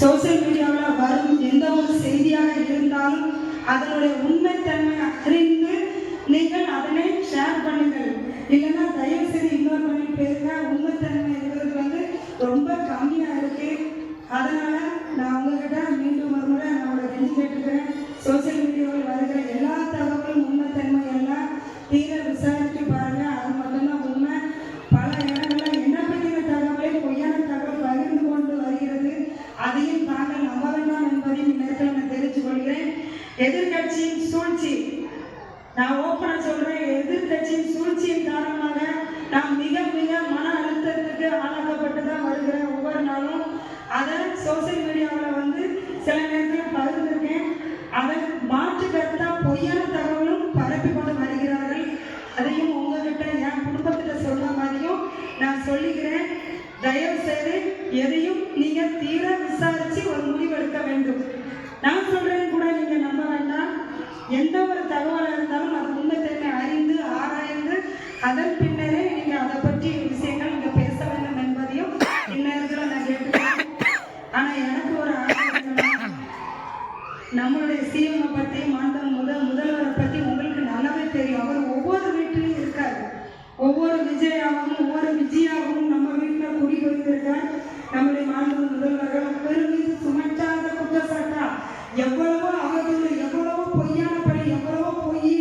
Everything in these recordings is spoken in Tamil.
சோசியல் மீடியாவில் வரும் எந்த ஒரு செய்தியாக இருந்தாலும் அதனுடைய உண்மைத்தன்மை அறிந்து நீங்கள் அதனை ஷேர் பண்ணுங்கள். இல்லைன்னா தயவு செய்து இக்னோர் பண்ணிட்டு போயிருங்க. உண்மைத்தன்மை இருக்கிறது ரொம்ப கம்மியாக இருக்கு. அதனால நான் உங்ககிட்ட மீண்டும் ஒரு முறை நான் கெஞ்சி கேட்டுக்கிறேன். சோசியல் மீடியாவில் வருகிற எல்லா தகவலும் உண்மைத்தன்மை எல்லாம் தீர விசாரித்து பாருங்க. அது மட்டும்தான் உண்மை. பல இடங்களில் என்ன பற்றின தகவலை பொய்யான தகவல் பகிர்ந்து கொண்டு வருகிறது. அதையும் தாங்கள் நம்ப வேண்டாம் என்பதையும் நேரத்தில் நான் தெரிவித்துக் கொள்கிறேன். எதிர்கட்சியின் சூழ்ச்சி, நான் ஓப்பனா சொல்றேன், எதிர்கட்சியின் சூழ்ச்சியின் காரணமாக நான் மிக மிக மன அழுத்தத்துக்கு ஆளாக்கப்பட்டு தான் வருகிறேன் ஒவ்வொரு நாளும். அதை சோசியல் மீடியாவில் சில நேரத்தில் பகிர்ந்திருக்கேன். அதை மாற்று கருத்தா பொய்யான தகவலும் பரப்பி கொண்டு வருகிறார்கள். அதையும் உங்ககிட்ட என் குடும்பத்திட்ட சொல்ற மாதிரியும் நான் சொல்லிக்கிறேன். தயவு செய்து எதையும் நீங்க தீர விசாரிச்சு ஒரு முடிவு எடுக்க வேண்டும். நான் சொல்றேன் கூட நீங்க நம்ப வேண்டாம். எந்த ஒரு தகவலாக இருந்தாலும் அது உண்மைத்தன்மை அறிந்து ஆராய்ந்து அதன் பின்னரே நீங்க அதை பற்றி விஷயங்கள் நீங்க பேச வேண்டும் என்பதையும் இந்நேரத்தில் நான் கேட்டுக்கிறேன். ஆனா எனக்கு ஒரு நம்மளுடைய சிஎம் பற்றி முதல்வரை பற்றி உங்களுக்கு நல்லாவே தெரியும். அவர் ஒவ்வொரு வீட்டிலையும் இருக்காரு. ஒவ்வொரு விஜயாகவும் நம்ம வீட்டில் குடியிருக்கார். நம்முடைய மாண்பு முதல்வர்கள் அவர் மீது சுமட்டாத குற்றச்சாட்டா எவ்வளவோ அவதூறு, எவ்வளவோ பொய்யான பழி, எவ்வளவோ பொய்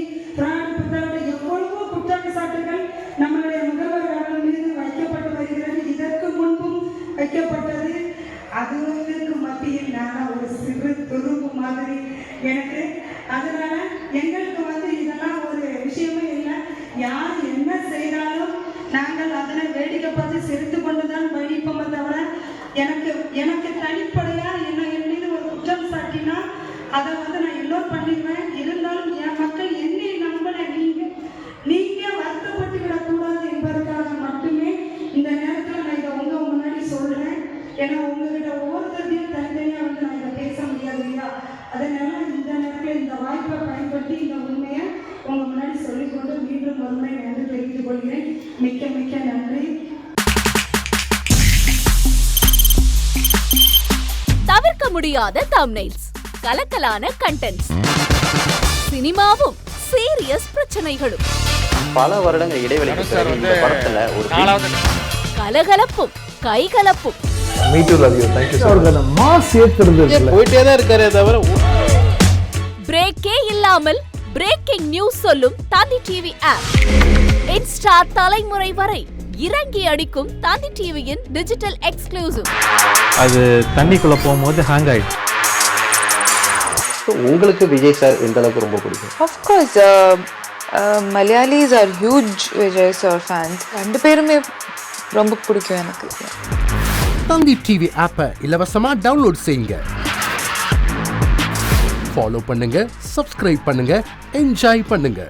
எவ்வளவோ குற்றச்சாட்டுகள் நம்மளுடைய முதல்வர்கள் மீது வைக்கப்பட்டு வருகிறது. இதற்கு முன்பும் வைக்கப்பட்டது. அதுக்கு மத்தியில் நான் ஒரு சிறு துரும்பு மாதிரி எனக்கு. அதனால எங்களுக்கு இதெல்லாம் ஒரு விஷயமே இல்லை. யார் என்ன செய்தாலும் நாங்கள் அதனை வேடிக்கை பார்த்து சிரித்து கொண்டுதான் வழிப்போமே தவிர எனக்கு தனிப்படையா என் மீது ஒரு குற்றம் சாட்டினா அதை நான் இக்னோர் பண்ணிடுவேன். இருந்தாலும் என் மக்கள் என்னை நம்பலை, நீங்க வருத்தப்பட்டு விடக்கூடாது என்பதற்காக மட்டுமே இந்த நேரத்தில் நான் இதை உங்க முன்னாடி சொல்றேன். ஏன்னா உங்ககிட்ட ஒவ்வொருத்தரையும் தனித்தனியா நான் இதை பேச முடியாது இல்லையா? அதனால இந்த நேரத்தில் இந்த வாய்ப்பை பயன்படுத்தி இந்த உண்மையை உங்க முன்னாடி சொல்லிக்கொண்டு மீண்டும் ஒரு முறை நன்றி தெரிவித்துக் கொள்கிறேன். மிக்க மிக்க நன்றி. தவிர்க்க முடியாத தம்ப்நெயில்ஸ், கலக்கலான கண்டென்ட்ஸ், சினிமாவும் சீரியஸ் பிரச்சனைகளும், பல வருடங்கள் இடைவெளிக்கு பிறகு இந்த படத்துல ஒரு கலகலப்பும் கைகலப்பும், பிரேக்கே இல்லாமல் பிரேக்கிங் நியூஸ் சொல்லும் தந்தி டிவி ஆப். இன்ஸ்டா தலைமுறை வரை இறங்கி அடிக்கும் தந்தி டிவியின் டிஜிட்டல் எக்ஸ்க்ளூசிவ். அது தண்ணிக்குள்ள போகும்போது ஹேங் ஆயிடுச்சு. உங்களுக்கு விஜய் சார் எந்த அளவுக்கு ரொம்ப பிடிக்கும்? Of course, Malayalis are huge Vijay sir fans. ரெண்டு பேருமே ரொம்ப பிடிக்கும் எனக்கு. தந்தி டிவி ஆப்பை இலவசமா டவுன்லோட் செய்யுங்க. ஃபாலோ பண்ணுங்க, சப்ஸ்கிரைப் பண்ணுங்க, என்ஜாய் பண்ணுங்க.